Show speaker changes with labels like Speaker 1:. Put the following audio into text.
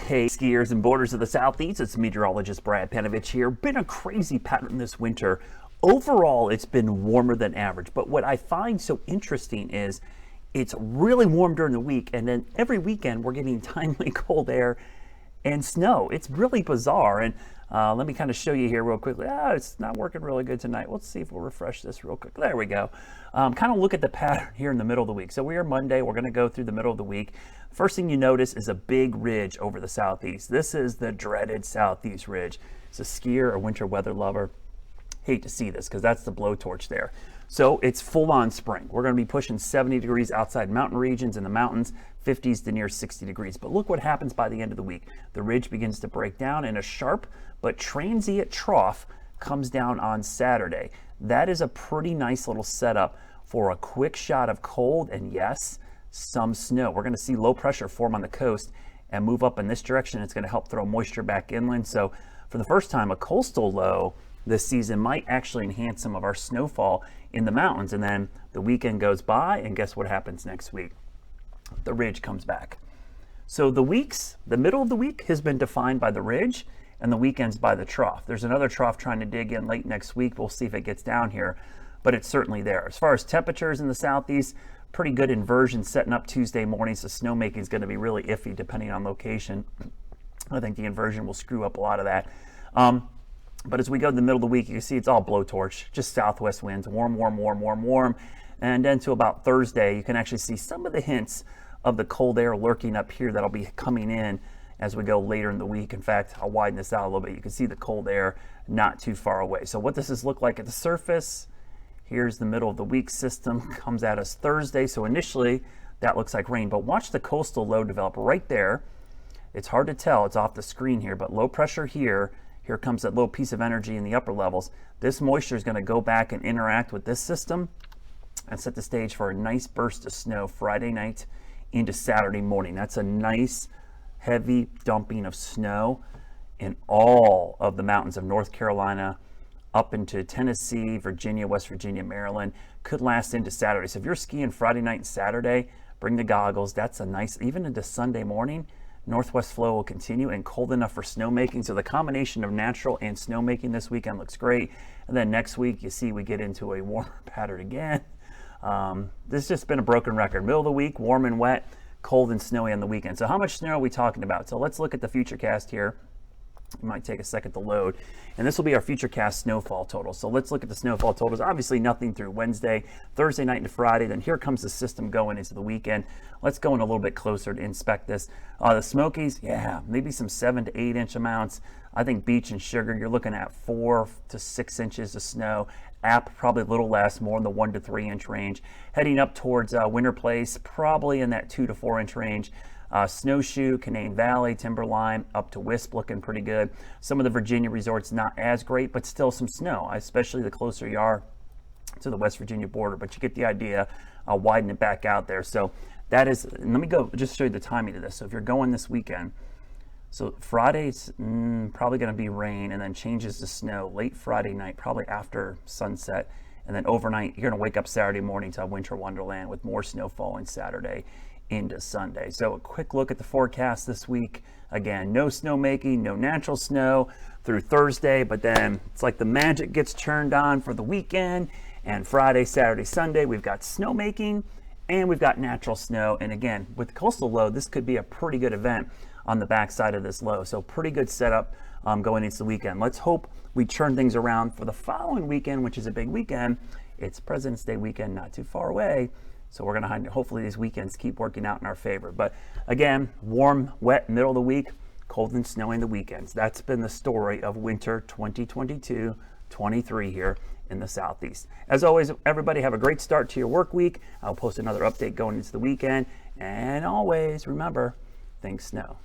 Speaker 1: Hey skiers and boarders of the Southeast, it's meteorologist Brad Panovich here. Been a crazy pattern this winter. Overall, it's been warmer than average, but what I find so interesting is it's really warm during the week, and then every weekend we're getting timely cold air and snow. It's really bizarre, and let me kind of show you here real quickly. It's not working really good tonight. Let's see if we'll refresh this real quick. There we go. Kind of look at the pattern here in the middle of the week. So we are Monday. We're going to go through the middle of the week. First thing you notice is a big ridge over the Southeast. This is the dreaded Southeast ridge. It's a skier, a winter weather lover. Hate to see this because that's the blowtorch there. So it's full on spring. We're going to be pushing 70 degrees outside mountain regions in the mountains, 50s to near 60 degrees. But look what happens by the end of the week. The ridge begins to break down and a sharp but transient trough comes down on Saturday. That is a pretty nice little setup for a quick shot of cold and yes, some snow. We're going to see low pressure form on the coast and move up in this direction. It's going to help throw moisture back inland. So for the first time, a coastal low this season might actually enhance some of our snowfall in the mountains. And then the weekend goes by and guess what happens next week? The ridge comes back. So the middle of the week has been defined by the ridge and the weekends by the trough. There's another trough trying to dig in late next week. We'll see if it gets down here, but it's certainly there. As far as temperatures in the Southeast, pretty good inversion setting up Tuesday morning. So snowmaking is going to be really iffy depending on location. I think the inversion will screw up a lot of that. But as we go to the middle of the week, you can see it's all blowtorch, just southwest winds, warm, warm, warm, warm, warm. And then to about Thursday, you can actually see some of the hints of the cold air lurking up here that'll be coming in as we go later in the week. In fact, I'll widen this out a little bit. You can see the cold air not too far away. So what does this look like at the surface? Here's the middle of the week system, comes at us Thursday. So initially, that looks like rain, but watch the coastal low develop right there. It's hard to tell, it's off the screen here, but low pressure here. Here comes that little piece of energy in the upper levels. This moisture is going to go back and interact with this system and set the stage for a nice burst of snow Friday night into Saturday morning. That's a nice heavy dumping of snow in all of the mountains of North Carolina up into Tennessee, Virginia, West Virginia, Maryland. Could last into Saturday. So if you're skiing Friday night and Saturday, bring the goggles. That's a nice, even into Sunday morning, northwest flow will continue and cold enough for snowmaking. So the combination of natural and snowmaking this weekend looks great. And then next week, you see we get into a warmer pattern again. This has just been a broken record. Middle of the week, warm and wet, cold and snowy on the weekend. So how much snow are we talking about? So let's look at the Futurecast here. It might take a second to load. And this will be our Futurecast snowfall total. So let's look at the snowfall totals. Obviously nothing through Wednesday, Thursday night into Friday. Then here comes the system going into the weekend. Let's go in a little bit closer to inspect this. The Smokies, yeah, maybe some 7 to 8 inch amounts. I think Beach and Sugar, you're looking at 4 to 6 inches of snow. App, probably a little less, more in the 1 to 3 inch range. Heading up towards Winter Place, probably in that 2 to 4 inch range. Snowshoe, Canaan Valley, Timberline, up to Wisp looking pretty good. Some of the Virginia resorts not as great, but still some snow, especially the closer you are to the West Virginia border. But you get the idea. I'll widen it back out there. So that is, let me go just show you the timing of this. So if you're going this weekend, so Friday's probably going to be rain and then changes to snow late Friday night, probably after sunset. And then overnight, you're going to wake up Saturday morning to a winter wonderland with more snow falling Saturday into Sunday. So a quick look at the forecast this week. Again, no snowmaking, no natural snow through Thursday, but then it's like the magic gets turned on for the weekend, and Friday, Saturday, Sunday, we've got snowmaking and we've got natural snow. And again, with the coastal low, this could be a pretty good event on the backside of this low. So pretty good setup going into the weekend. Let's hope we turn things around for the following weekend, which is a big weekend. It's President's Day weekend, not too far away. So we're going to hopefully these weekends keep working out in our favor. But again, warm, wet, middle of the week, cold and snowy the weekends. That's been the story of winter 2022-23 here in the Southeast. As always, everybody have a great start to your work week. I'll post another update going into the weekend. And always remember, think snow.